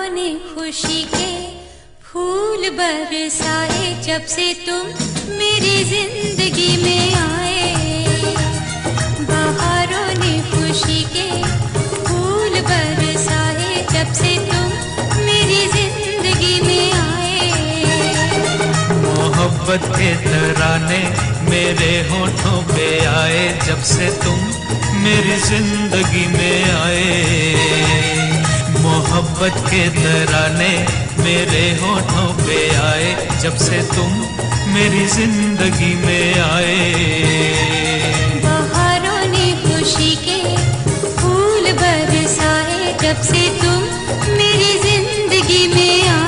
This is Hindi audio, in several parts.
बहारों ने खुशी के फूल बरसाए जब से तुम मेरी जिंदगी में आए। बहारों ने खुशी के फूल बरसाए जब से तुम मेरी जिंदगी में आए। मोहब्बत के तराने मेरे होठों पे आए जब से तुम मेरी जिंदगी में आए। मोहब्बत के तराने मेरे होठों पे आए जब से तुम मेरी जिंदगी में आए। बहारों ने खुशी के फूल बरसाए जब से तुम मेरी जिंदगी में आए।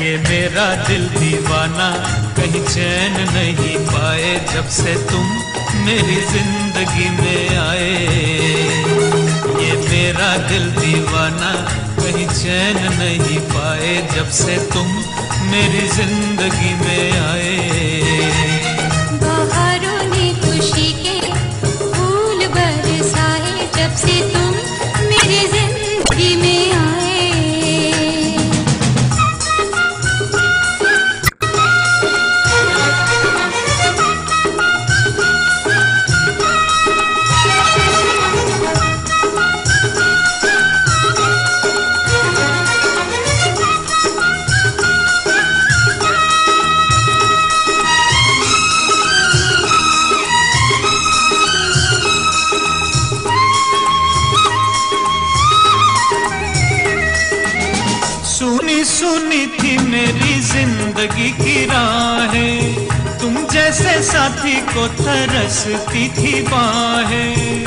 ये मेरा दिल दीवाना कहीं चैन नहीं पाए जब से तुम मेरी जिंदगी में आए। ये मेरा दिल दीवाना कहीं चैन नहीं पाए जब से तुम मेरी जिंदगी में आए। बहारों ने खुशी के फूल बरसाए जब से तुम मेरी जिंदगी में आए। सुनी सुनी थी मेरी जिंदगी की राहें, तुम जैसे साथी को तरसती थी बाहें।